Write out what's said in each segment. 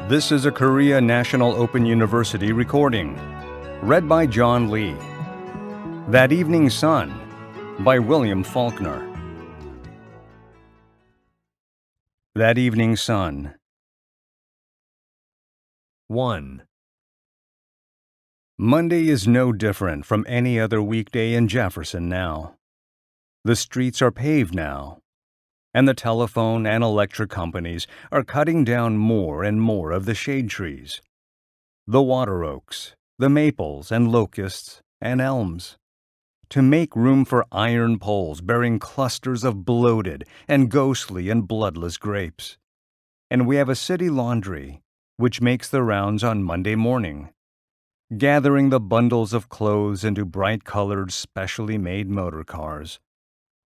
This is a Korea National Open University recording. Read by John Lee. That Evening Sun by William Faulkner. That Evening Sun. 1. Monday is no different from any other weekday in Jefferson now. The streets are paved now, and the telephone and electric companies are cutting down more and more of the shade trees, the water oaks, the maples and locusts and elms, to make room for iron poles bearing clusters of bloated and ghostly and bloodless grapes. And we have a city laundry, which makes the rounds on Monday morning, gathering the bundles of clothes into bright-colored, specially made motor cars.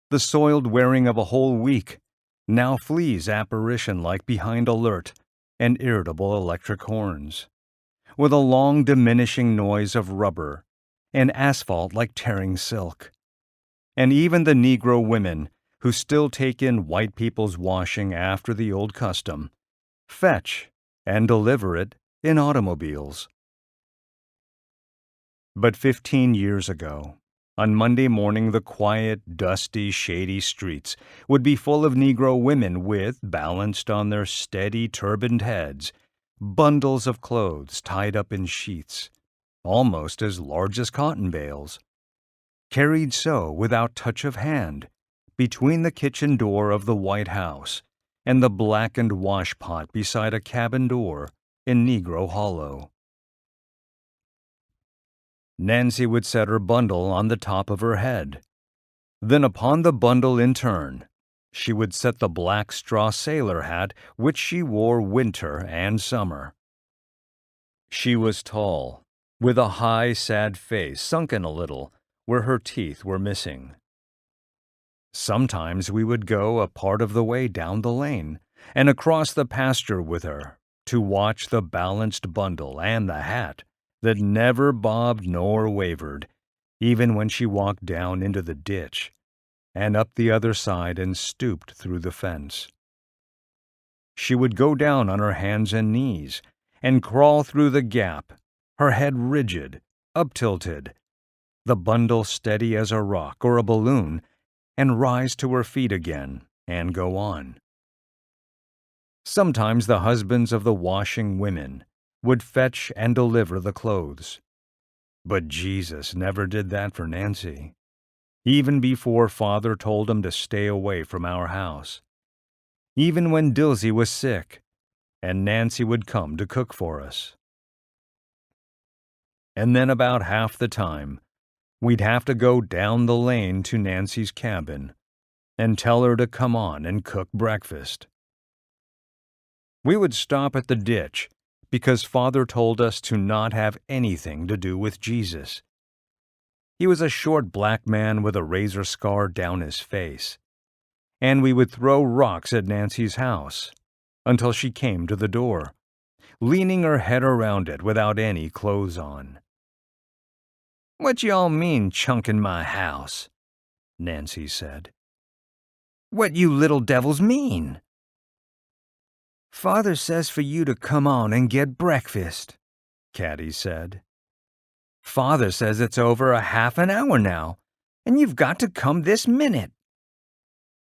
The soiled wearing of a whole week now flees apparition-like behind alert and irritable electric horns, with a long diminishing noise of rubber and asphalt like tearing silk. And even the Negro women, who still take in white people's washing after the old custom, fetch and deliver it in automobiles. But 15 years ago, on Monday morning, the quiet, dusty, shady streets would be full of Negro women with, balanced on their steady, turbaned heads, bundles of clothes tied up in sheets, almost as large as cotton bales, carried so without touch of hand, between the kitchen door of the White House and the blackened washpot beside a cabin door in Negro Hollow. Nancy would set her bundle on the top of her head. Then upon the bundle in turn, she would set the black straw sailor hat which she wore winter and summer. She was tall, with a high, sad face sunken a little where her teeth were missing. Sometimes we would go a part of the way down the lane and across the pasture with her to watch the balanced bundle and the hat that never bobbed nor wavered, even when she walked down into the ditch and up the other side and stooped through the fence. She would go down on her hands and knees and crawl through the gap, her head rigid, up-tilted, the bundle steady as a rock or a balloon, and rise to her feet again and go on. Sometimes the husbands of the washing women would fetch and deliver the clothes. But Jesus never did that for Nancy, even before Father told him to stay away from our house, even when Dilsy was sick, and Nancy would come to cook for us. And then about half the time, we'd have to go down the lane to Nancy's cabin and tell her to come on and cook breakfast. We would stop at the ditch because Father told us to not have anything to do with Jesus. He was a short black man with a razor scar down his face, and we would throw rocks at Nancy's house until she came to the door, leaning her head around it without any clothes on. "What y'all mean, chunking my house?" Nancy said. "What you little devils mean?" "Father says for you to come on and get breakfast," Caddy said. "Father says it's over a half an hour now, and you've got to come this minute."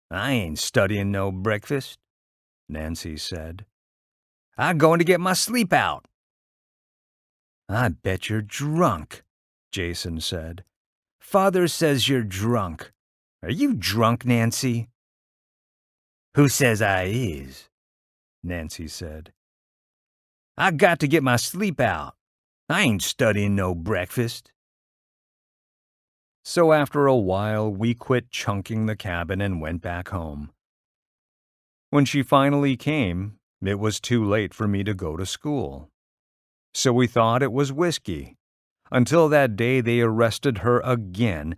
"I ain't studying no breakfast," Nancy said. "I'm going to get my sleep out." "I bet you're drunk," Jason said. "Father says you're drunk. Are you drunk, Nancy?" "Who says I is?" Nancy said. "I got to get my sleep out. I ain't studying no breakfast." So after a while, we quit chunking the cabin and went back home. When she finally came, it was too late for me to go to school. So we thought it was whiskey, until that day they arrested her again,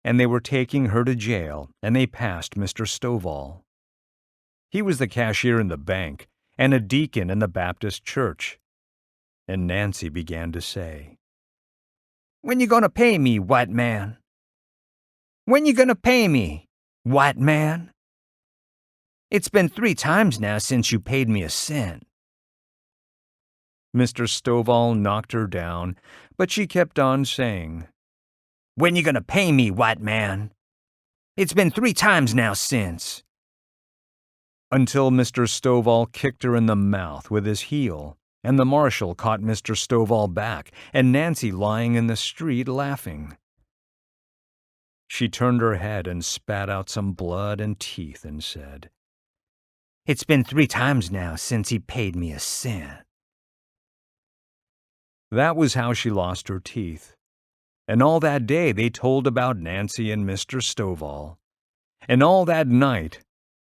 and they were taking her to jail, and they passed Mr. Stovall. He was the cashier in the bank and a deacon in the Baptist church. And Nancy began to say, "When you gonna pay me, white man? When you gonna pay me, white man? It's been 3 times now since you paid me a cent." Mr. Stovall knocked her down, but she kept on saying, "When you gonna pay me, white man? It's been 3 times now since." Until Mr. Stovall kicked her in the mouth with his heel, and the marshal caught Mr. Stovall back, and Nancy lying in the street laughing. She turned her head and spat out some blood and teeth and said, "It's been 3 times now since he paid me a cent." That was how she lost her teeth. And all that day they told about Nancy and Mr. Stovall. And all that night,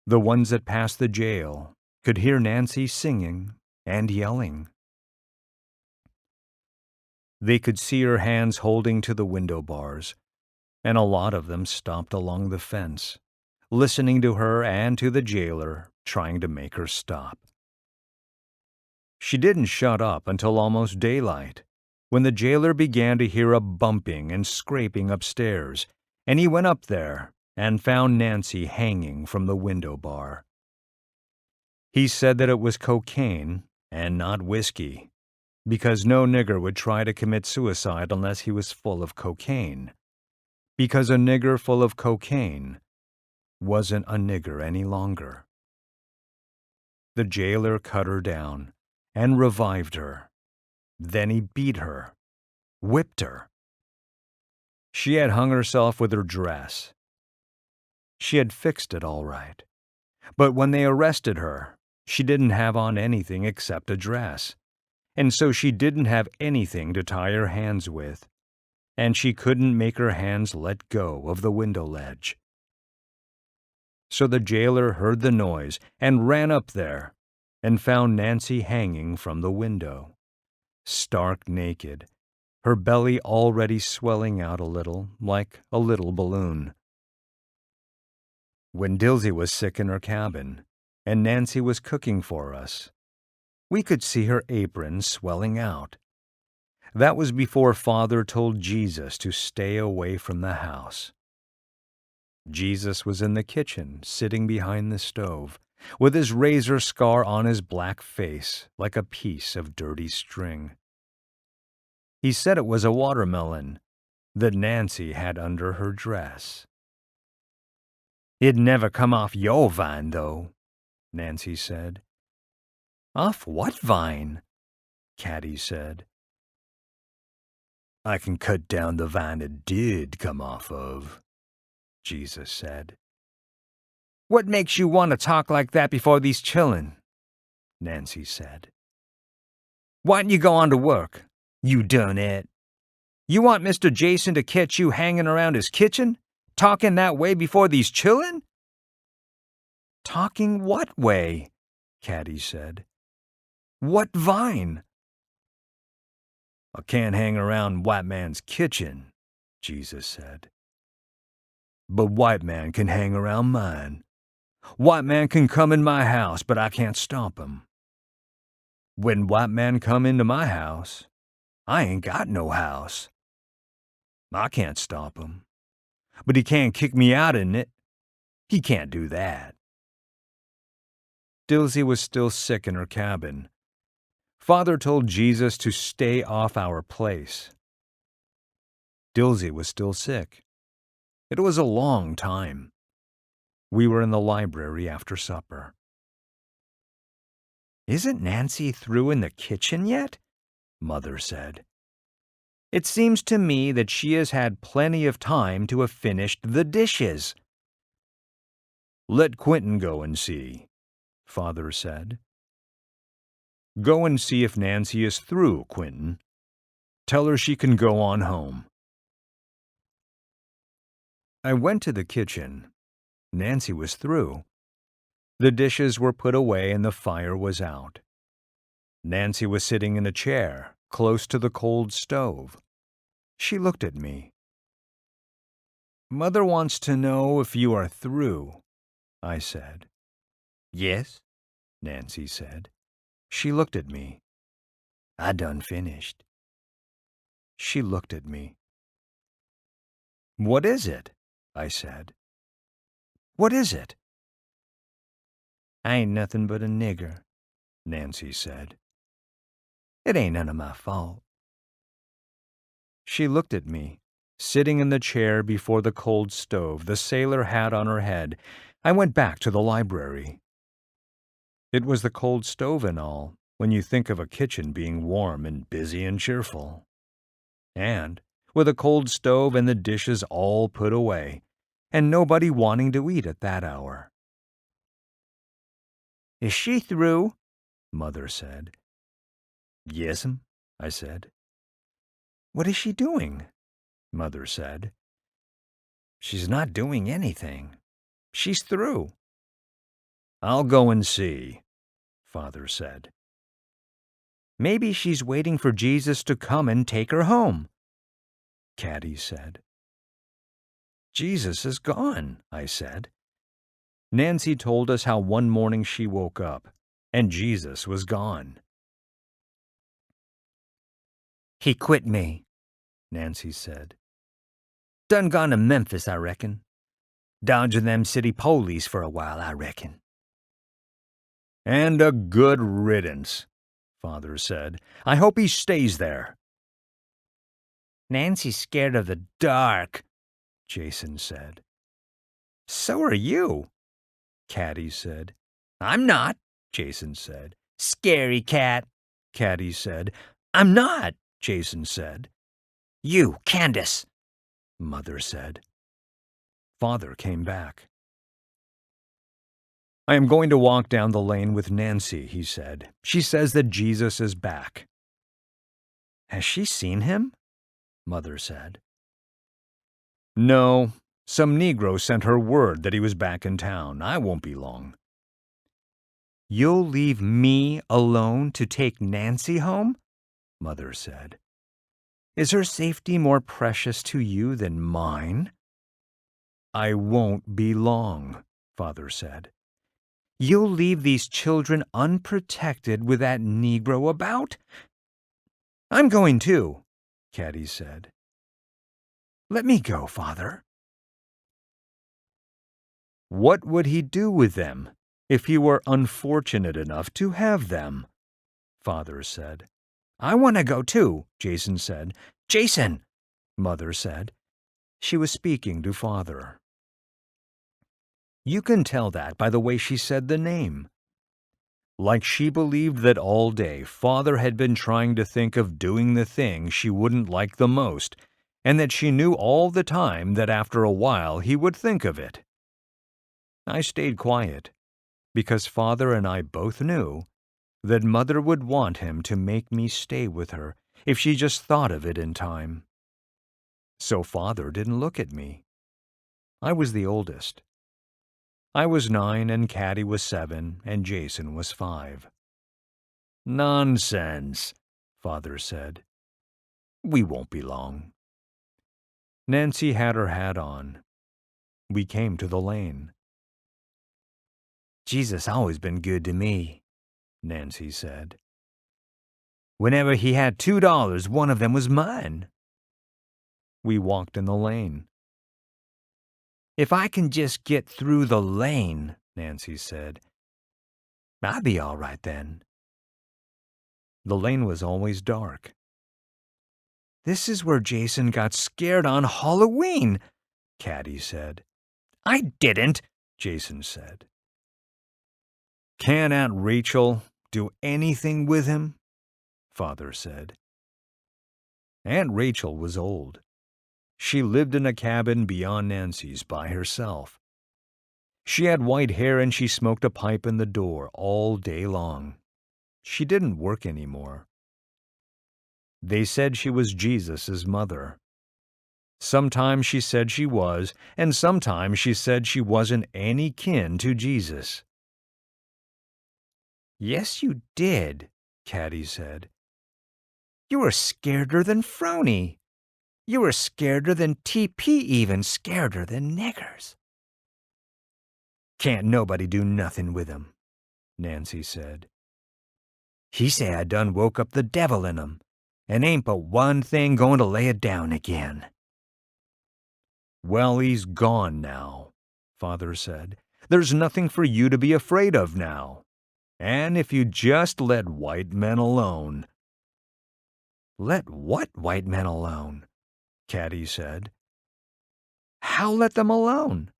the ones that passed the jail could hear Nancy singing and yelling. They could see her hands holding to the window bars, and a lot of them stopped along the fence, listening to her and to the jailer trying to make her stop. She didn't shut up until almost daylight, when the jailer began to hear a bumping and scraping upstairs, and he went up there and found Nancy hanging from the window bar. He said that it was cocaine and not whiskey, because no nigger would try to commit suicide unless he was full of cocaine, because a nigger full of cocaine wasn't a nigger any longer. The jailer cut her down and revived her. Then he beat her, whipped her. She had hung herself with her dress. She had fixed it all right. But when they arrested her, she didn't have on anything except a dress, and so she didn't have anything to tie her hands with, and she couldn't make her hands let go of the window ledge. So the jailer heard the noise and ran up there and found Nancy hanging from the window, stark naked, her belly already swelling out a little, like a little balloon. When Dilsy was sick in her cabin, and Nancy was cooking for us, we could see her apron swelling out. That was before Father told Jesus to stay away from the house. Jesus was in the kitchen, sitting behind the stove, with his razor scar on his black face like a piece of dirty string. He said it was a watermelon that Nancy had under her dress. "It'd never come off your vine, though," Nancy said. "Off what vine?" Caddy said. "I can cut down the vine it did come off of," Jesus said. "What makes you want to talk like that before these chillun?" Nancy said. "Why don't you go on to work? You done it. You want Mr. Jason to catch you hanging around his kitchen, talking that way before these chillun?" "Talking what way?" Caddy said. "What vine?" "I can't hang around white man's kitchen," Jesus said. "But white man can hang around mine. White man can come in my house, but I can't stop him. When white man come into my house, I ain't got no house. I can't stop him. But he can't kick me out in it. He can't do that." Dilsy was still sick in her cabin. Father told Jesus to stay off our place. Dilsy was still sick. It was a long time. We were in the library after supper. "Isn't Nancy through in the kitchen yet?" Mother said. "It seems to me that she has had plenty of time to have finished the dishes." "Let Quentin go and see," Father said. "Go and see if Nancy is through, Quentin. Tell her she can go on home." I went to the kitchen. Nancy was through. The dishes were put away and the fire was out. Nancy was sitting in a chair, close to the cold stove. She looked at me. "Mother wants to know if you are through," I said. "Yes," Nancy said. She looked at me. "I done finished." She looked at me. "What is it?" I said. "What is it?" "I ain't nothing but a nigger," Nancy said. It ain't none of my fault." She looked at me, sitting in the chair before the cold stove, the sailor hat on her head. I went back to the library. It was the cold stove and all, when you think of a kitchen being warm and busy and cheerful. And with a cold stove and the dishes all put away, and nobody wanting to eat at that hour. "Is she through?" Mother said. "Yes'm," I said. "What is she doing?" Mother said. "She's not doing anything. She's through." "I'll go and see," Father said. "Maybe she's waiting for Jesus to come and take her home," Caddy said. "Jesus is gone," I said. Nancy told us how one morning she woke up, and Jesus was gone. "He quit me," Nancy said. "Done gone to Memphis, I reckon. Dodging them city police for a while, I reckon." "And a good riddance," Father said. "I hope he stays there." "Nancy's scared of the dark," Jason said. "So are you," Caddy said. "I'm not," Jason said. "Scary cat," Caddy said. "I'm not," Jason said. "You, Candace," Mother said. Father came back. "I am going to walk down the lane with Nancy," he said. "She says that Jesus is back." "Has she seen him?" Mother said. "No, some Negro sent her word that he was back in town. I won't be long." "You'll leave me alone to take Nancy home?" Mother said. "Is her safety more precious to you than mine?" "I won't be long," Father said. "You'll leave these children unprotected with that Negro about?" "I'm going too," Caddy said. "Let me go, Father." What would he do with them if he were unfortunate enough to have them? Father said. "I want to go too," Jason said. "Jason," Mother said. She was speaking to Father. You can tell that by the way she said the name. Like she believed that all day Father had been trying to think of doing the thing she wouldn't like the most, and that she knew all the time that after a while he would think of it. I stayed quiet, because Father and I both knew that Mother would want him to make me stay with her if she just thought of it in time. So Father didn't look at me. I was the oldest. I was 9 and Caddy was 7 and Jason was 5. "Nonsense," Father said. "We won't be long." Nancy had her hat on. We came to the lane. "Jesus always been good to me," Nancy said. "Whenever he had $2, one of them was mine." We walked in the lane. "If I can just get through the lane," Nancy said, "I'll be all right then." The lane was always dark. "This is where Jason got scared on Halloween," Caddy said. "I didn't," Jason said. "Can't Aunt Rachel do anything with him?" Father said. Aunt Rachel was old. She lived in a cabin beyond Nancy's by herself. She had white hair and she smoked a pipe in the door all day long. She didn't work anymore. They said she was Jesus' mother. Sometimes she said she was, and sometimes she said she wasn't any kin to Jesus. "Yes, you did," Caddy said. "You were scareder than Frony. You were scareder than TP, even scareder than niggers." "Can't nobody do nothing with him," Nancy said. "He say I done woke up the devil in him, and ain't but one thing going to lay it down again." "Well, he's gone now," Father said. "There's nothing for you to be afraid of now. And if you just let white men alone." Let what white men alone? Caddy said. How let them alone?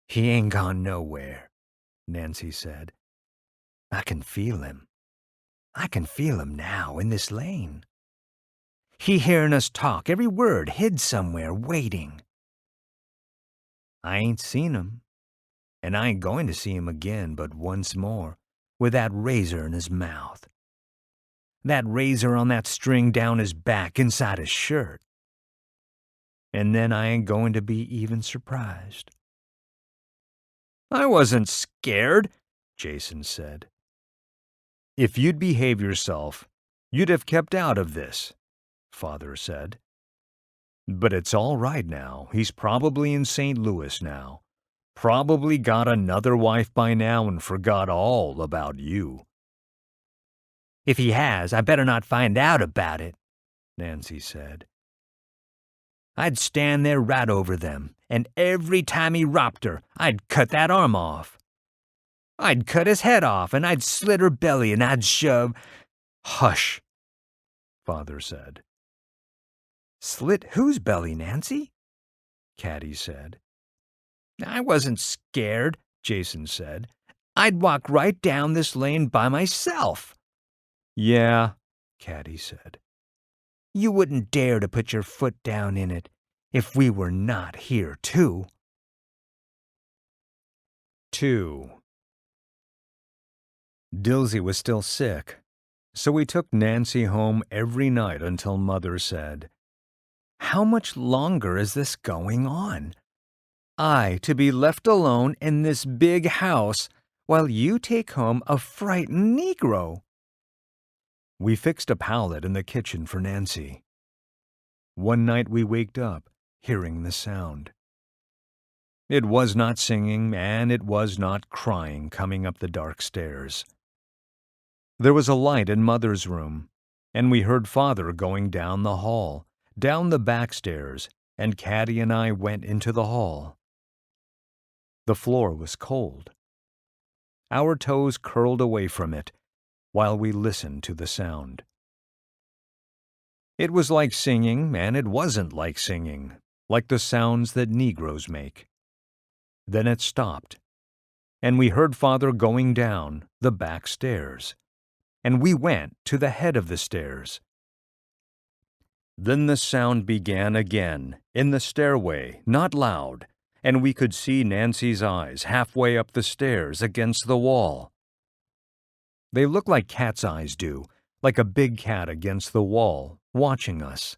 He ain't gone nowhere, Nancy said. I can feel him. I can feel him now in this lane. He hearing us talk, every word hid somewhere, waiting. I ain't seen him, and I ain't going to see him again but once more, with that razor in his mouth. That razor on that string down his back inside his shirt. And then I ain't going to be even surprised. I wasn't scared, Jason said. If you'd behave yourself, you'd have kept out of this, Father said. But it's all right now. He's probably in St. Louis now. Probably got another wife by now and forgot all about you. If he has, I better not find out about it, Nancy said. I'd stand there right over them, and every time he ropped her, I'd cut that arm off. I'd cut his head off, and I'd slit her belly, and I'd shove— Hush, Father said. Slit whose belly, Nancy? Caddy said. I wasn't scared, Jason said. I'd walk right down this lane by myself. Yeah, Caddy said. You wouldn't dare to put your foot down in it if we were not here, too. 2. Dilsy was still sick, so we took Nancy home every night until Mother said, How much longer is this going on? I to be left alone in this big house while you take home a frightened Negro. We fixed a pallet in the kitchen for Nancy. One night we waked up, hearing the sound. It was not singing, and it was not crying coming up the dark stairs. There was a light in Mother's room, and we heard Father going down the hall, down the back stairs, and Caddy and I went into the hall. The floor was cold. Our toes curled away from it, while we listened to the sound. It was like singing, and it wasn't like singing, like the sounds that Negroes make. Then it stopped, and we heard Father going down the back stairs, and we went to the head of the stairs. Then the sound began again, in the stairway, not loud, and we could see Nancy's eyes halfway up the stairs against the wall. They looked like cat's eyes do, like a big cat against the wall, watching us.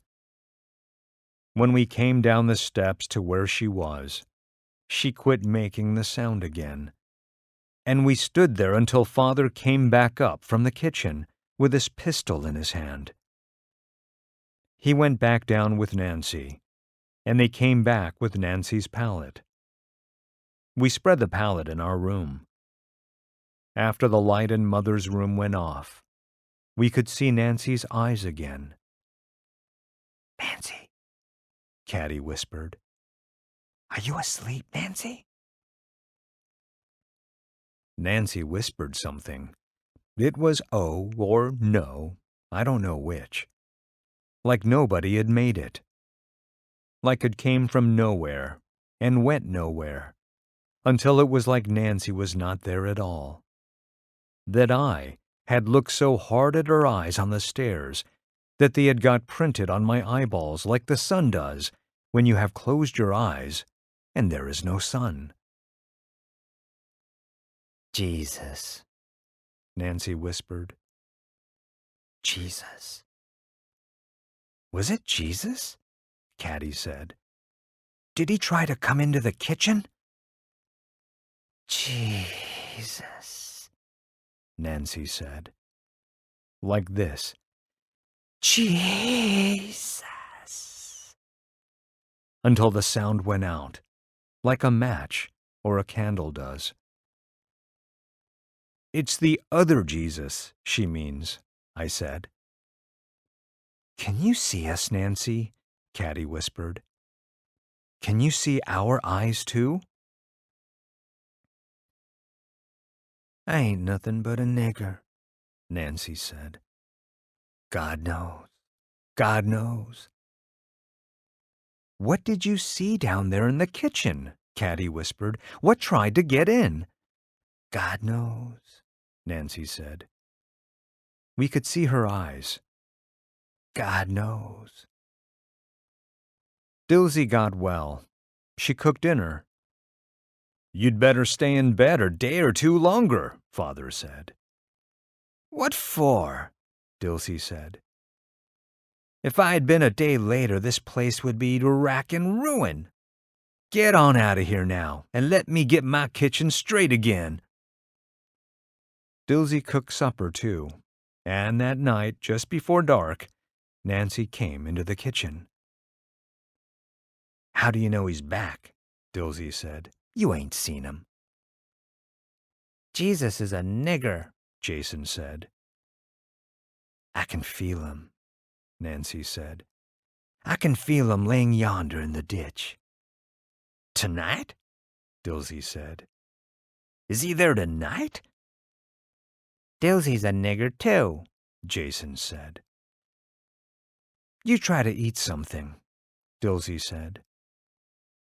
When we came down the steps to where she was, she quit making the sound again. And we stood there until Father came back up from the kitchen with his pistol in his hand. He went back down with Nancy, and they came back with Nancy's pallet. We spread the pallet in our room. After the light in Mother's room went off, we could see Nancy's eyes again. Nancy, Caddy whispered. Are you asleep, Nancy? Nancy whispered something. It was oh or no, I don't know which. Like nobody had made it. Like it came from nowhere and went nowhere, until it was like Nancy was not there at all. That I had looked so hard at her eyes on the stairs that they had got printed on my eyeballs like the sun does when you have closed your eyes and there is no sun. Jesus, Nancy whispered. Jesus. Was it Jesus? Caddy said. Did he try to come into the kitchen? Jesus, Nancy said. Like this. Jesus. Until the sound went out, like a match or a candle does. It's the other Jesus, she means, I said. Can you see us, Nancy? Caddy whispered. Can you see our eyes, too? I ain't nothing but a nigger, Nancy said. God knows. God knows. What did you see down there in the kitchen? Caddy whispered. What tried to get in? God knows, Nancy said. We could see her eyes. God knows. Dilsy got well. She cooked dinner. You'd better stay in bed a day or two longer, Father said. What for? Dilsy said. If I had been a day later, this place would be rack and ruin. Get on out of here now, and let me get my kitchen straight again. Dilsy cooked supper, too, and that night, just before dark, Nancy came into the kitchen. How do you know he's back? Dilsy said. You ain't seen him. Jesus is a nigger, Jason said. I can feel him, Nancy said. I can feel him laying yonder in the ditch. Tonight? Dilsy said. Is he there tonight? Dilsy's a nigger too, Jason said. You try to eat something, Dilsy said.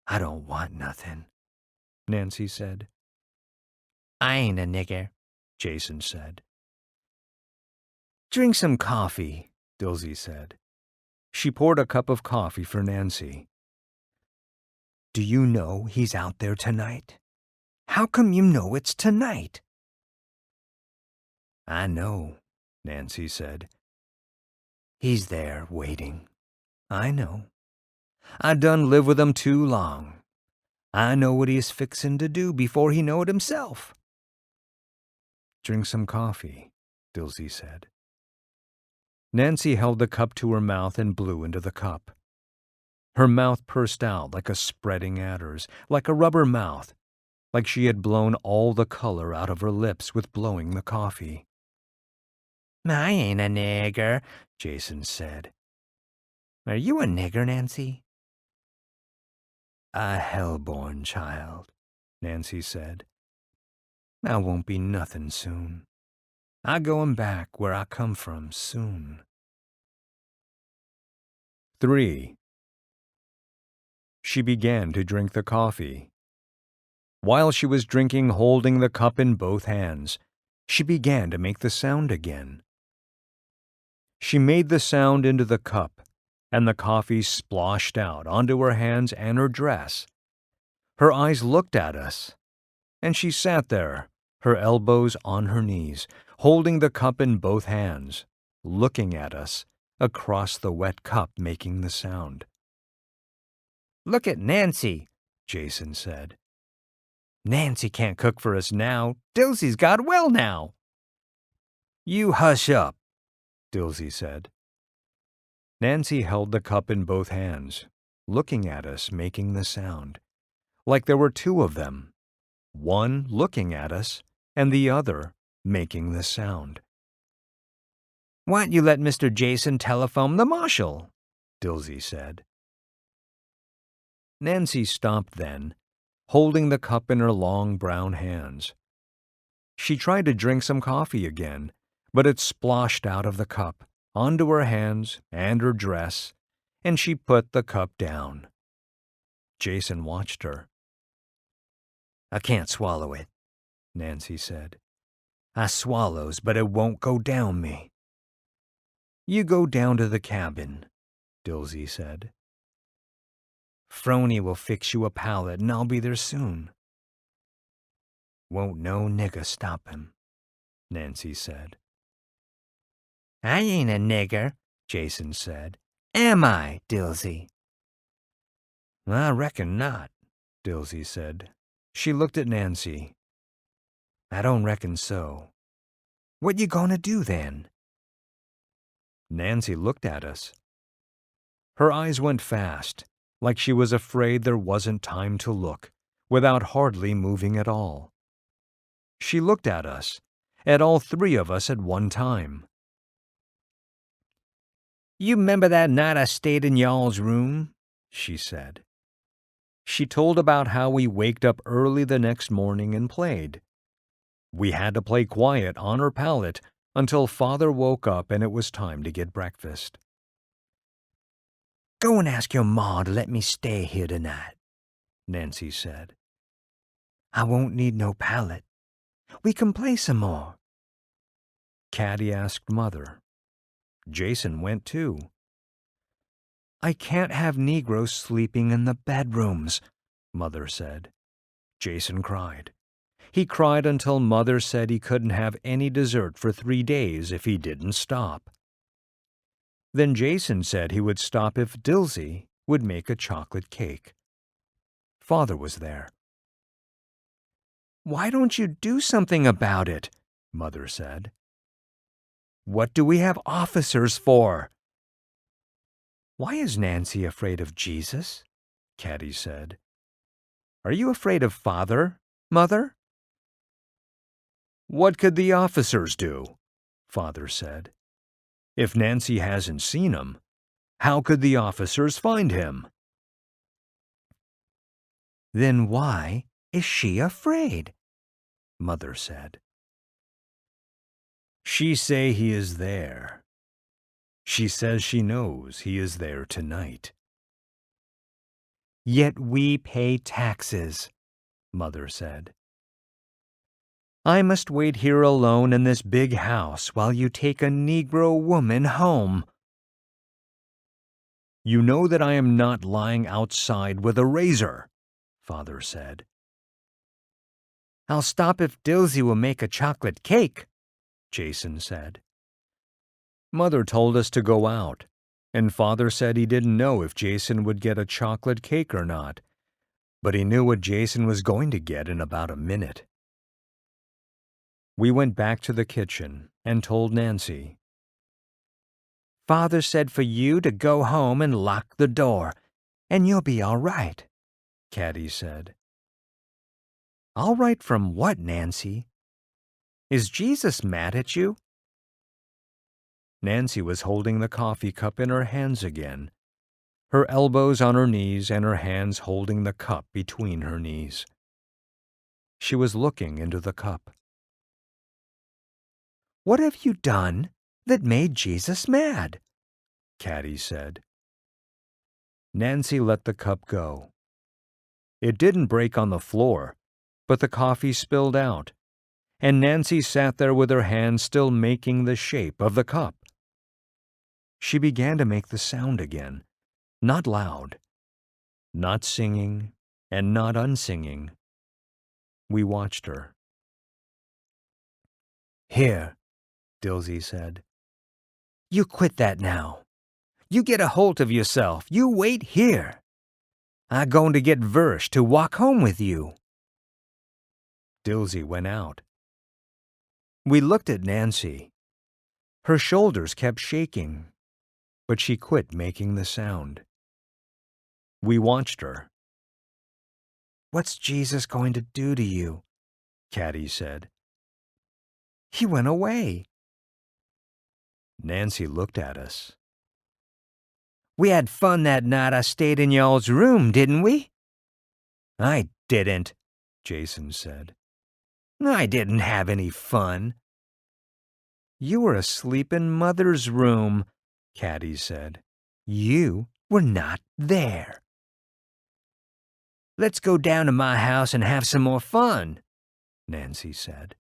I don't want nothing, Nancy said. I ain't a nigger, Jason said. Drink some coffee, Dilsy said. She poured a cup of coffee for Nancy. Do you know he's out there tonight? How come you know it's tonight? I know, Nancy said. He's there waiting. I know. I done live with him too long. I know what he's fixin' to do before he know it himself. Drink some coffee, Dilsy said. Nancy held the cup to her mouth and blew into the cup. Her mouth pursed out like a spreading adder's, like a rubber mouth, like she had blown all the color out of her lips with blowing the coffee. I ain't a nigger, Jason said. Are you a nigger, Nancy? A hell-born child, Nancy said. I won't be nothin' soon. I goin' back where I come from soon. 3. She began to drink the coffee. While she was drinking, holding the cup in both hands, she began to make the sound again. She made the sound into the cup, and the coffee sploshed out onto her hands and her dress. Her eyes looked at us, and she sat there, her elbows on her knees, holding the cup in both hands, looking at us across the wet cup making the sound. Look at Nancy, Jason said. Nancy can't cook for us now. Dilsy's got well now. You hush up, Dilsy said. Nancy held the cup in both hands, looking at us making the sound, like there were two of them, one looking at us and the other making the sound. Why don't you let Mr. Jason telephone the marshal? Dilsy said. Nancy stopped then, holding the cup in her long brown hands. She tried to drink some coffee again, but it splashed out of the cup, onto her hands and her dress, and she put the cup down. Jason watched her. I can't swallow it, Nancy said. I swallows, but it won't go down me. You go down to the cabin, Dilsy said. Phroney will fix you a pallet, and I'll be there soon. Won't no nigger stop him, Nancy said. I ain't a nigger, Jason said. Am I, Dilsy? I reckon not, Dilsy said. She looked at Nancy. I don't reckon so. What you gonna do then? Nancy looked at us. Her eyes went fast, like she was afraid there wasn't time to look, without hardly moving at all. She looked at us, at all three of us at one time. You 'member that night I stayed in y'all's room? She said. She told about how we waked up early the next morning and played. We had to play quiet on her pallet, until Father woke up and it was time to get breakfast. "Go and ask your ma to let me stay here tonight," Nancy said. "I won't need no palette. We can play some more." Caddy asked Mother. Jason went too. "I can't have Negroes sleeping in the bedrooms," Mother said. Jason cried. He cried until Mother said he couldn't have any dessert for 3 days if he didn't stop. Then Jason said he would stop if Dilsy would make a chocolate cake. Father was there. "Why don't you do something about it?" Mother said. "What do we have officers for?" "Why is Nancy afraid of Jesus?" Caddy said. "Are you afraid of Father, Mother?" "What could the officers do?" Father said. "If Nancy hasn't seen him, how could the officers find him?" "Then why is she afraid?" Mother said. "She say he is there. She says she knows he is there tonight." "Yet we pay taxes," Mother said. "I must wait here alone in this big house while you take a Negro woman home." "You know that I am not lying outside with a razor," Father said. "I'll stop if Dilsy will make a chocolate cake," Jason said. Mother told us to go out, and Father said he didn't know if Jason would get a chocolate cake or not, but he knew what Jason was going to get in about a minute. We went back to the kitchen and told Nancy. "Father said for you to go home and lock the door, and you'll be all right," Caddy said. "All right from what, Nancy? Is Jesus mad at you?" Nancy was holding the coffee cup in her hands again, her elbows on her knees and her hands holding the cup between her knees. She was looking into the cup. "What have you done that made Jesus mad?" Caddy said. Nancy let the cup go. It didn't break on the floor, but the coffee spilled out, and Nancy sat there with her hands still making the shape of the cup. She began to make the sound again, not loud, not singing and not unsinging. We watched her. "Here," Dilsy said. "You quit that now. You get a holt of yourself. You wait here. I going to get Versh to walk home with you." Dilsy went out. We looked at Nancy. Her shoulders kept shaking, but she quit making the sound. We watched her. "What's Jesus going to do to you?" Caddy said. "He went away." Nancy looked at us. "We had fun that night I stayed in y'all's room, didn't we?" "I didn't," Jason said. "I didn't have any fun." "You were asleep in Mother's room," Caddy said. "You were not there." "Let's go down to my house and have some more fun," Nancy said.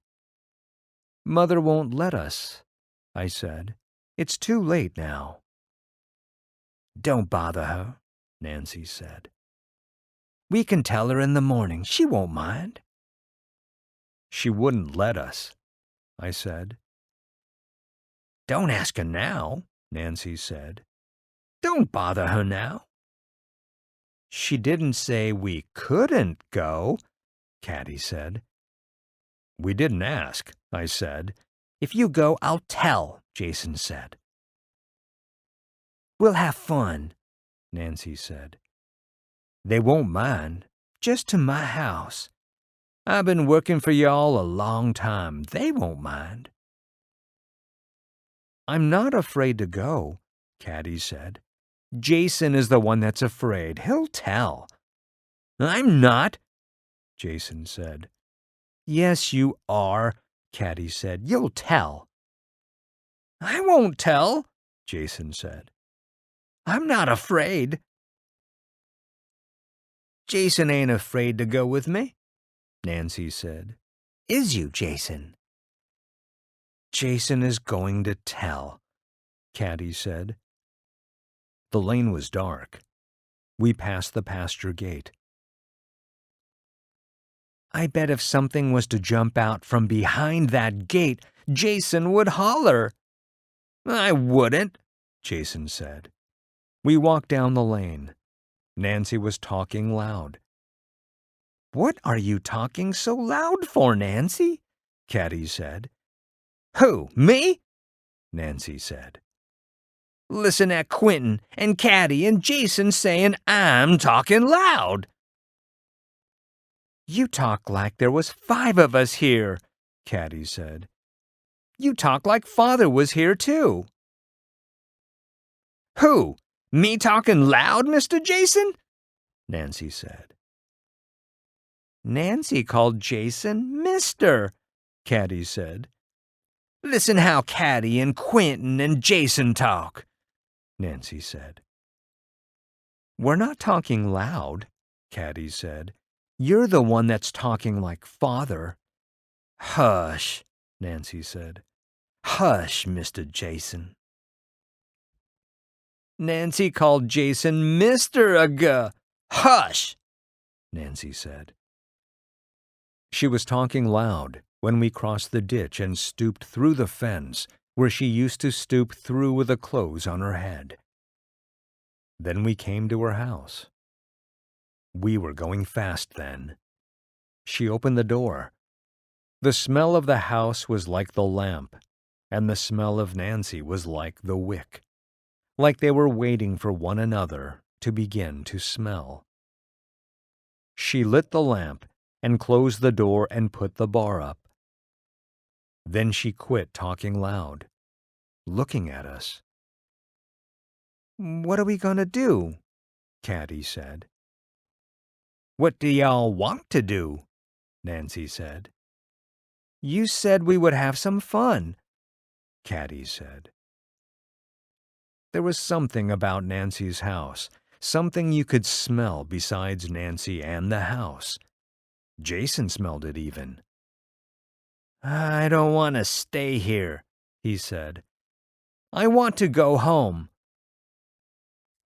"Mother won't let us," I said. "It's too late now." "Don't bother her," Nancy said. "We can tell her in the morning. She won't mind." "She wouldn't let us," I said. "Don't ask her now," Nancy said. "Don't bother her now." "She didn't say we couldn't go," Caddy said. "We didn't ask," I said. "If you go, I'll tell," Jason said. "We'll have fun," Nancy said. "They won't mind. Just to my house. I've been working for y'all a long time. They won't mind." "I'm not afraid to go," Caddy said. "Jason is the one that's afraid. He'll tell." "I'm not," Jason said. "Yes, you are," Caddy said. "You'll tell." I won't tell, Jason said. I'm not afraid. Jason ain't afraid to go with me, Nancy said. Is you, Jason? Jason is going to tell, Caddy said. The lane was dark. We passed the pasture gate. I bet if something was to jump out from behind that gate, Jason would holler. I wouldn't, Jason said. We walked down the lane. Nancy was talking loud. What are you talking so loud for, Nancy? Caddy said. Who, me? Nancy said. Listen at Quentin and Caddy and Jason saying I'm talking loud. You talk like there was 5 of us here, Caddy said. You talk like Father was here too. Who? Me talking loud, Mr. Jason? Nancy said. Nancy called Jason Mister, Caddy said. Listen how Caddy and Quentin and Jason talk, Nancy said. We're not talking loud, Caddy said. You're the one that's talking like Father. Hush, Nancy said. Hush, Mr. Jason. Nancy called Jason Mr. Hush, Nancy said. She was talking loud when we crossed the ditch and stooped through the fence where she used to stoop through with the clothes on her head. Then we came to her house. We were going fast then. She opened the door. The smell of the house was like the lamp, and the smell of Nancy was like the wick, like they were waiting for one another to begin to smell. She lit the lamp and closed the door and put the bar up. Then she quit talking loud, looking at us. What are we going to do? Caddy said. What do y'all want to do? Nancy said. You said we would have some fun, Caddy said. There was something about Nancy's house, something you could smell besides Nancy and the house. Jason smelled it even. I don't want to stay here, he said. I want to go home.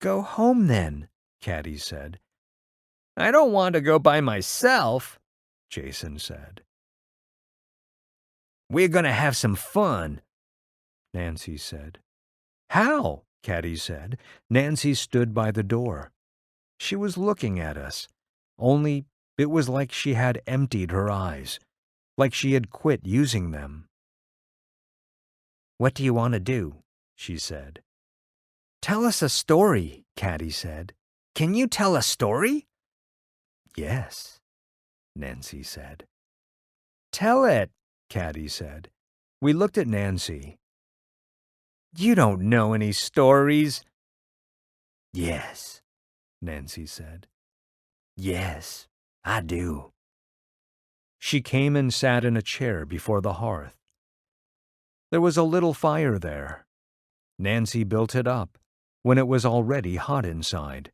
Go home then, Caddy said. I don't want to go by myself, Jason said. We're going to have some fun, Nancy said. How? Caddy said. Nancy stood by the door. She was looking at us, only it was like she had emptied her eyes, like she had quit using them. What do you want to do? She said. Tell us a story, Caddy said. Can you tell a story? Yes, Nancy said. Tell it, Caddy said. We looked at Nancy. You don't know any stories. Yes, Nancy said. Yes, I do. She came and sat in a chair before the hearth. There was a little fire there. Nancy built it up when it was already hot inside.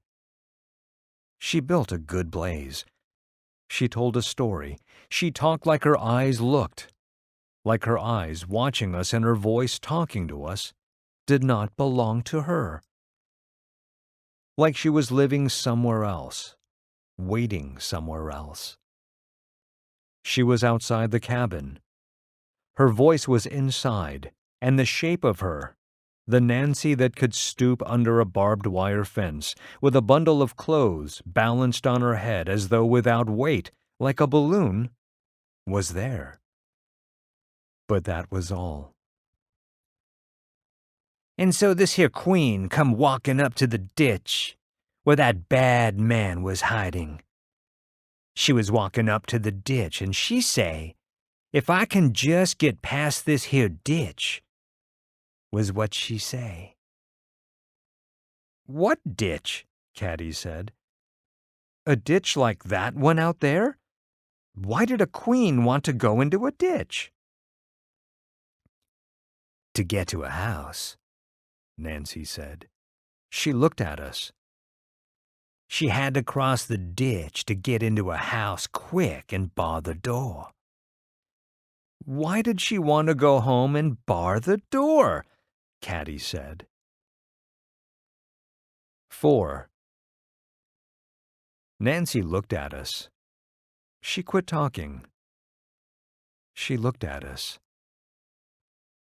She built a good blaze. She told a story. She talked like her eyes looked, like her eyes watching us and her voice talking to us did not belong to her. Like she was living somewhere else, waiting somewhere else. She was outside the cabin. Her voice was inside, and the shape of her, the Nancy that could stoop under a barbed wire fence with a bundle of clothes balanced on her head as though without weight, like a balloon, was there. But that was all. And so this here queen come walking up to the ditch where that bad man was hiding. She was walking up to the ditch and she say, if I can just get past this here ditch, was what she say. What ditch? Caddy said. A ditch like that one out there? Why did a queen want to go into a ditch? to get to a house, Nancy said. She looked at us. She had to cross the ditch to get into a house quick and bar the door. Why did she want to go home and bar the door? Caddy said. 4. Nancy looked at us. She quit talking. She looked at us.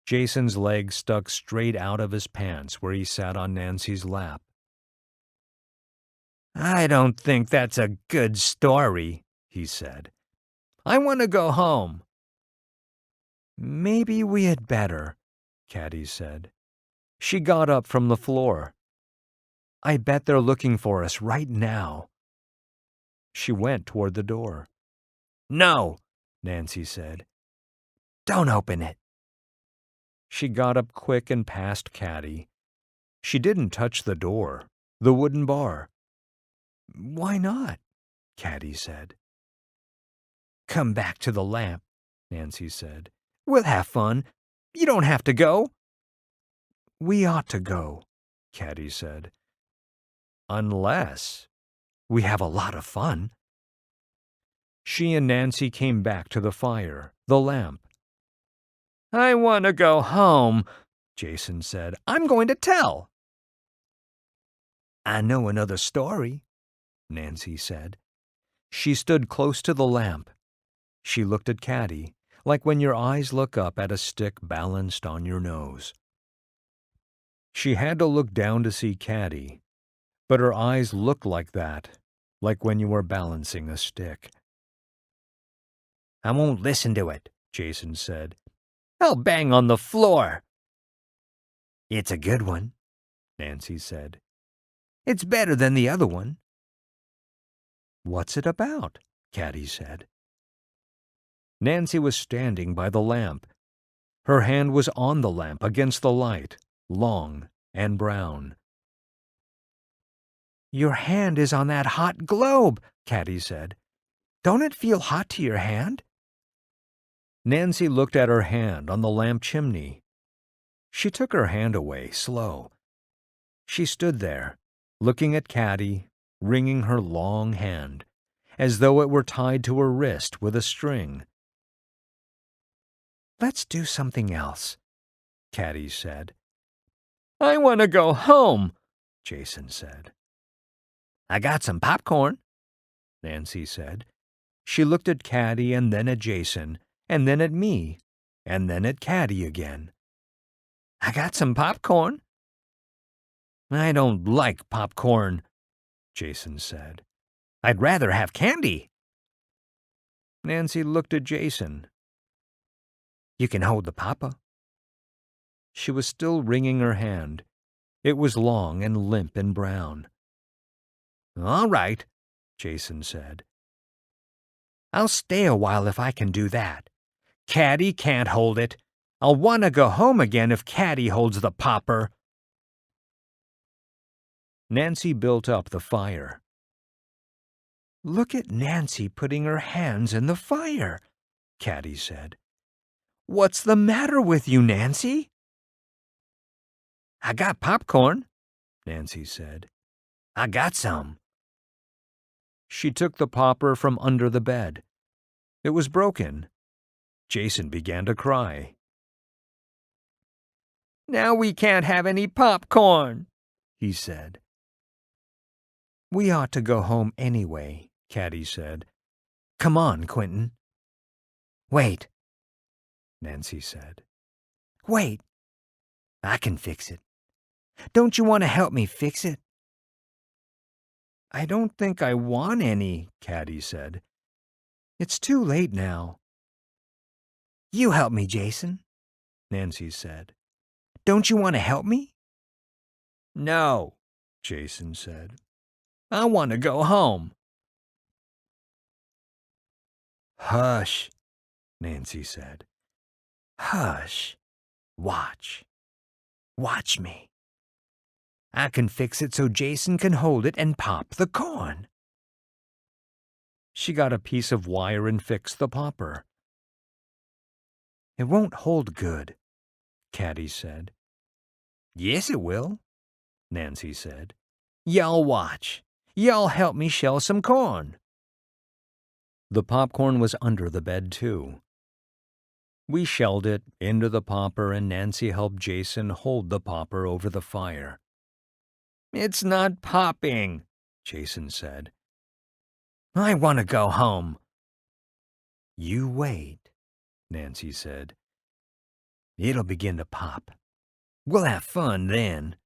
Jason's leg stuck straight out of his pants where he sat on Nancy's lap. I don't think that's a good story, he said. I want to go home. Maybe we had better, Caddy said. She got up from the floor. I bet they're looking for us right now. She went toward the door. No, Nancy said. Don't open it. She got up quick and passed Caddy. She didn't touch the door, the wooden bar. Why not? Caddy said. Come back to the lamp, Nancy said. We'll have fun. You don't have to go. We ought to go, Caddy said. Unless we have a lot of fun. She and Nancy came back to the fire, the lamp. I want to go home, Jason said. I'm going to tell. I know another story, Nancy said. She stood close to the lamp. She looked at Caddy, like when your eyes look up at a stick balanced on your nose. She had to look down to see Caddy, but her eyes looked like that, like when you were balancing a stick. I won't listen to it, Jason said. I'll bang on the floor. It's a good one, Nancy said. It's better than the other one. What's it about? Caddy said. Nancy was standing by the lamp. Her hand was on the lamp against the light, long and brown. Your hand is on that hot globe, Caddy said. Don't it feel hot to your hand? Nancy looked at her hand on the lamp chimney. She took her hand away, slow. She stood there, looking at Caddy, wringing her long hand, as though it were tied to her wrist with a string. Let's do something else, Caddy said. I want to go home, Jason said. I got some popcorn, Nancy said. She looked at Caddy and then at Jason, and then at me, and then at Caddy again. I got some popcorn. I don't like popcorn, Jason said. I'd rather have candy. Nancy looked at Jason. You can hold the papa. She was still wringing her hand. It was long and limp and brown. All right, Jason said. I'll stay a while if I can do that. Caddy can't hold it. I'll want to go home again if Caddy holds the popper. Nancy built up the fire. Look at Nancy putting her hands in the fire, Caddy said. What's the matter with you, Nancy? I got popcorn, Nancy said. I got some. She took the popper from under the bed. It was broken. Jason began to cry. Now we can't have any popcorn, he said. We ought to go home anyway, Caddy said. Come on, Quentin. Wait, Nancy said. Wait, I can fix it. Don't you want to help me fix it? I don't think I want any, Caddy said. It's too late now. You help me, Jason, Nancy said. Don't you want to help me? No, Jason said. I want to go home. Hush, Nancy said. Hush. Watch. Watch me. I can fix it so Jason can hold it and pop the corn. She got a piece of wire and fixed the popper. It won't hold good, Caddy said. Yes, it will, Nancy said. Y'all watch. Y'all help me shell some corn. The popcorn was under the bed, too. We shelled it into the popper, and Nancy helped Jason hold the popper over the fire. It's not popping, Jason said. I want to go home. You wait, Nancy said. It'll begin to pop. We'll have fun then.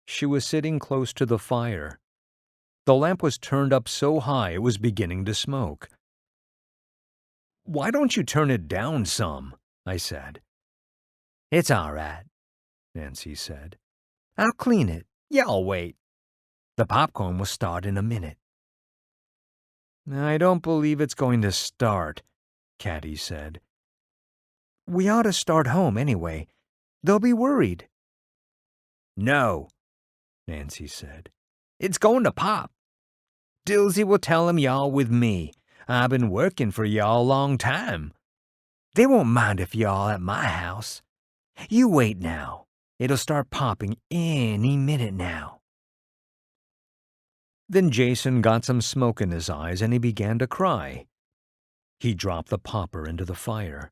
She was sitting close to the fire. The lamp was turned up so high it was beginning to smoke. Why don't you turn it down some? I said. It's all right, Nancy said. I'll clean it. Y'all wait. The popcorn will start in a minute. I don't believe it's going to start, Caddy said. We ought to start home anyway. They'll be worried. No, Nancy said. It's going to pop. Dilsy will tell 'em y'all with me. I've been working for y'all a long time. They won't mind if y'all at my house. You wait now. It'll start popping any minute now. Then Jason got some smoke in his eyes and he began to cry. He dropped the popper into the fire.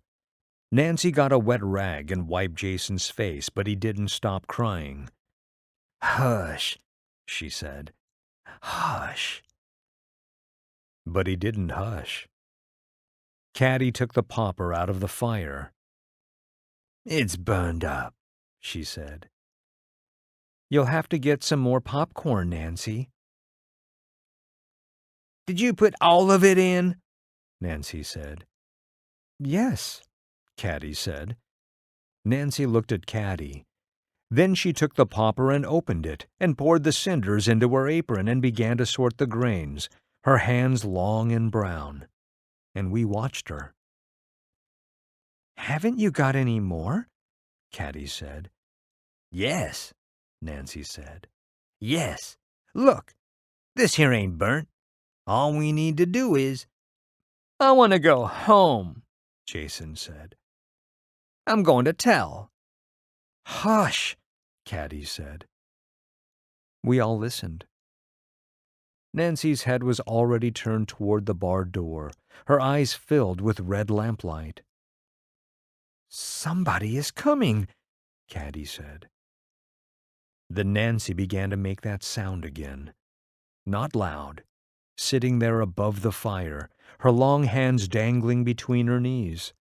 Nancy got a wet rag and wiped Jason's face, but he didn't stop crying. Hush, she said. Hush. But he didn't hush. Caddy took the popper out of the fire. It's burned up, she said. You'll have to get some more popcorn, Nancy. Did you put all of it in? Nancy said. Yes, Caddy said. Nancy looked at Caddy. Then she took the popper and opened it and poured the cinders into her apron and began to sort the grains, her hands long and brown. And we watched her. Haven't you got any more? Caddy said. Yes, Nancy said. Yes, look, this here ain't burnt. All we need to do is... I want to go home, Jason said. I'm going to tell. Hush, Caddy said. We all listened. Nancy's head was already turned toward the barred door, her eyes filled with red lamplight. Somebody is coming, Caddy said. Then Nancy began to make that sound again. Not loud, sitting there above the fire, her long hands dangling between her knees.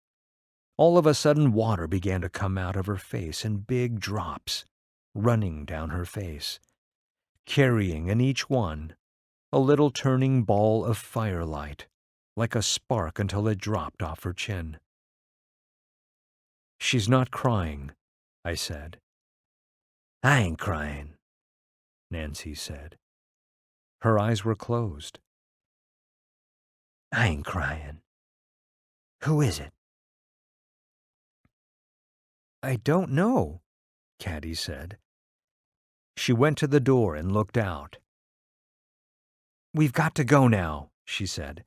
All of a sudden, water began to come out of her face in big drops, running down her face, carrying in each one a little turning ball of firelight, like a spark until it dropped off her chin. She's not crying, I said. I ain't crying, Nancy said. Her eyes were closed. I ain't crying. Who is it? I don't know, Caddy said. She went to the door and looked out. We've got to go now, she said.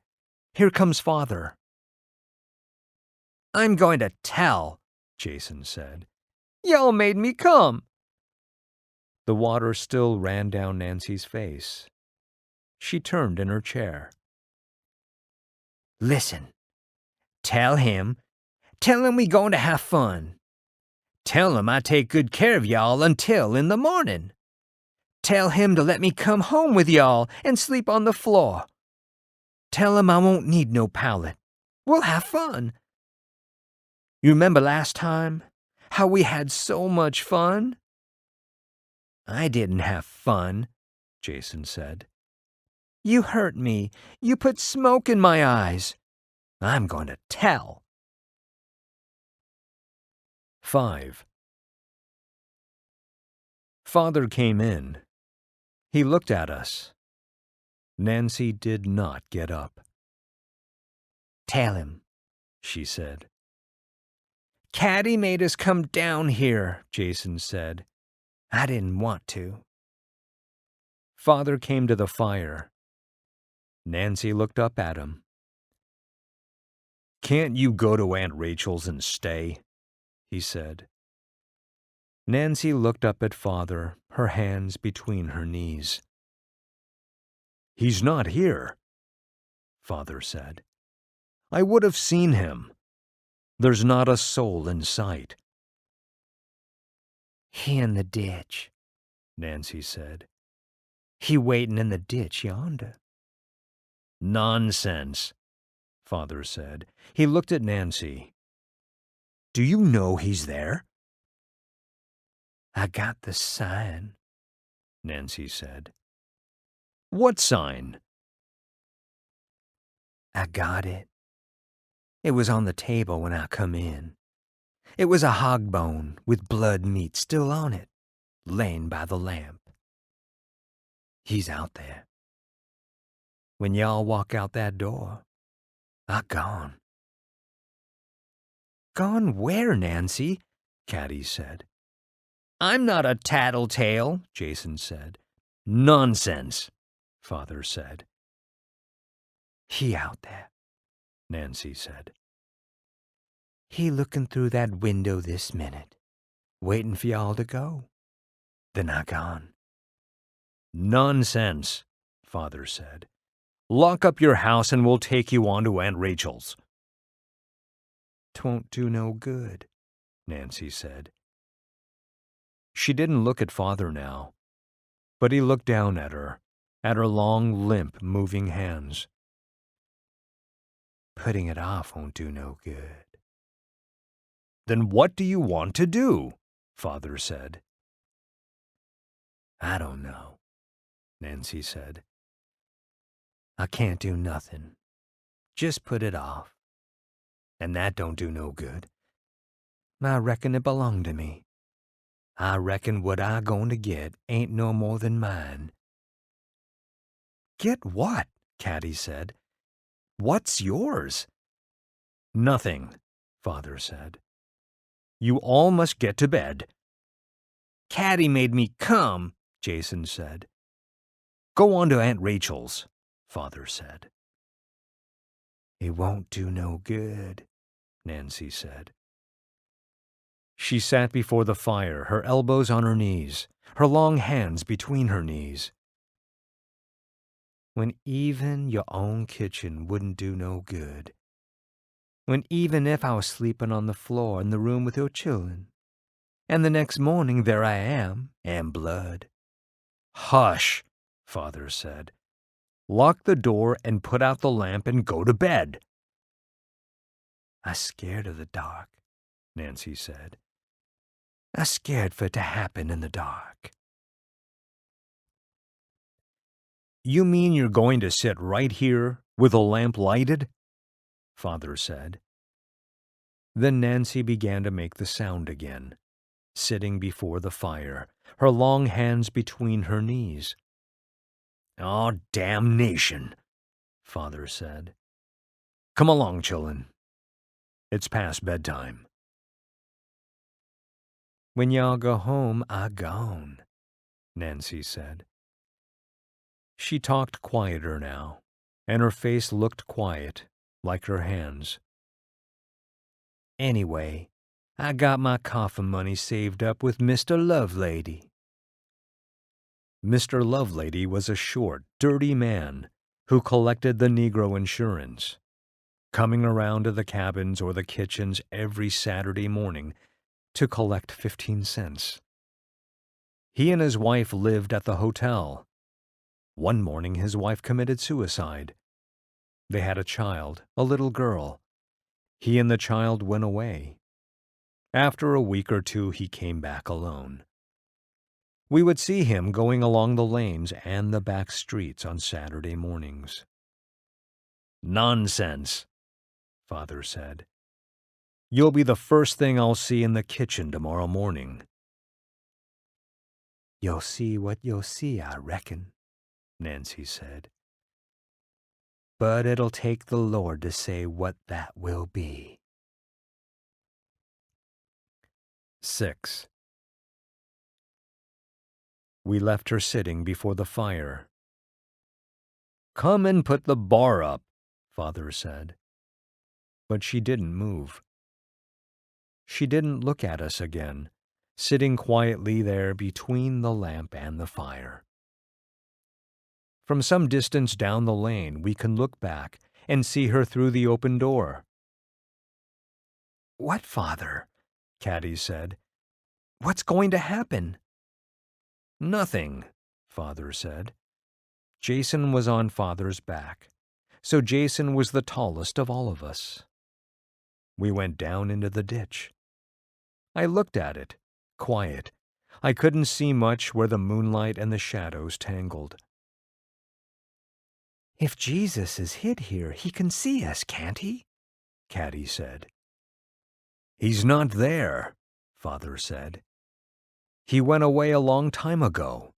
Here comes Father. I'm going to tell, Jason said. Y'all made me come. The water still ran down Nancy's face. She turned in her chair. Listen, tell him we going to have fun. Tell him I take good care of y'all until in the morning. Tell him to let me come home with y'all and sleep on the floor. Tell him I won't need no pallet. We'll have fun. You remember last time? How we had so much fun? I didn't have fun, Jason said. You hurt me. You put smoke in my eyes. I'm going to tell. 5. Father came in. He looked at us. Nancy did not get up. Tell him, she said. Caddy made us come down here, Jason said. I didn't want to. Father came to the fire. Nancy looked up at him. Can't you go to Aunt Rachel's and stay? He said. Nancy looked up at Father, her hands between her knees. "He's not here," Father said. "I would have seen him. There's not a soul in sight." "He in the ditch," Nancy said. "He waitin' in the ditch yonder." "Nonsense," Father said. He looked at Nancy. "Do you know he's there?" "I got the sign," Nancy said. "What sign?" "I got it. It was on the table when I come in. It was a hog bone with blood meat still on it, laying by the lamp. He's out there. When y'all walk out that door, I gone." "Gone where, Nancy?" Caddy said. "I'm not a tattletale," Jason said. "Nonsense," Father said. "He out there," Nancy said. "He looking through that window this minute, waiting for y'all to go. Then I gone." "Nonsense," Father said. "Lock up your house and we'll take you on to Aunt Rachel's." "'Twon't do no good," Nancy said. She didn't look at Father now, but he looked down at her long, limp, moving hands. "Putting it off won't do no good." "Then what do you want to do?" Father said. "I don't know," Nancy said. "I can't do nothing. Just put it off. And that don't do no good. I reckon it belonged to me. I reckon what I going to get ain't no more than mine." "Get what?" Caddy said. "What's yours?" "Nothing," Father said. "You all must get to bed." "Caddy made me come," Jason said. "Go on to Aunt Rachel's," Father said. "It won't do no good," Nancy said. She sat before the fire, her elbows on her knees, her long hands between her knees. "When even your own kitchen wouldn't do no good. When even if I was sleeping on the floor in the room with your children, and the next morning there I am, and blood." "Hush," Father said. "Lock the door and put out the lamp and go to bed." "I scared of the dark," Nancy said. "I scared for it to happen in the dark." "You mean you're going to sit right here with the lamp lighted?" Father said. Then Nancy began to make the sound again, sitting before the fire, her long hands between her knees. "Oh, damnation," Father said. "Come along, children. It's past bedtime." "When y'all go home, I gone," Nancy said. She talked quieter now, and her face looked quiet, like her hands. "Anyway, I got my coffin money saved up with Mr. Lovelady." Mr. Lovelady was a short, dirty man who collected the Negro insurance, coming around to the cabins or the kitchens every Saturday morning to collect 15 cents. He and his wife lived at the hotel. One morning his wife committed suicide. They had a child, a little girl. He and the child went away. After a week or two he came back alone. We would see him going along the lanes and the back streets on Saturday mornings. "Nonsense," Father said. "You'll be the first thing I'll see in the kitchen tomorrow morning." "You'll see what you'll see, I reckon," Nancy said. "But it'll take the Lord to say what that will be." 6. We left her sitting before the fire. "Come and put the bar up," Father said. But she didn't move. She didn't look at us again, sitting quietly there between the lamp and the fire. From some distance down the lane, we can look back and see her through the open door. "What, Father?" Caddy said. "What's going to happen?" "Nothing," Father said. Jason was on Father's back, so Jason was the tallest of all of us. We went down into the ditch. I looked at it, quiet. I couldn't see much where the moonlight and the shadows tangled. "If Jesus is hid here, he can see us, can't he?" Caddy said. "He's not there," Father said. "He went away a long time ago."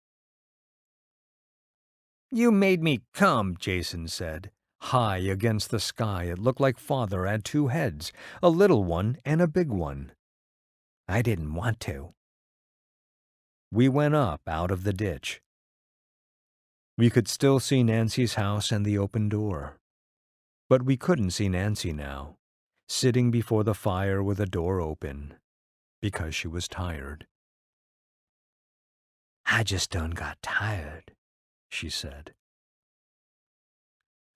"You made me come," Jason said. High against the sky, it looked like Father had two heads, a little one and a big one. "I didn't want to." We went up out of the ditch. We could still see Nancy's house and the open door. But we couldn't see Nancy now, sitting before the fire with the door open, because she was tired. "I just done got tired," she said.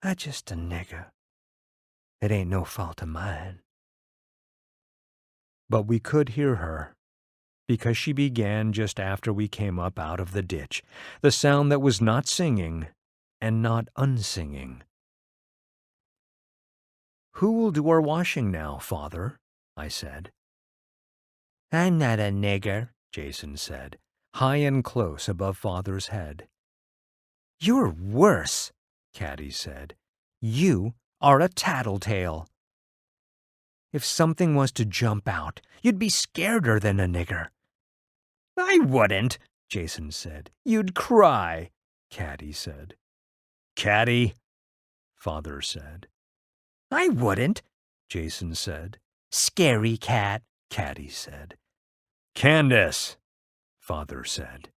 "I just a nigger. It ain't no fault of mine." But we could hear her, because she began just after we came up out of the ditch, the sound that was not singing and not unsinging. "Who will do our washing now, Father?" I said. "I'm not a nigger," Jason said, high and close above Father's head. "You're worse," Caddy said. "You are a tattletale. If something was to jump out, you'd be scareder than a nigger." "I wouldn't," Jason said. "You'd cry," Caddy said. "Caddy," Father said. "I wouldn't," Jason said. "Scary cat," Caddy said. "Candace," Father said.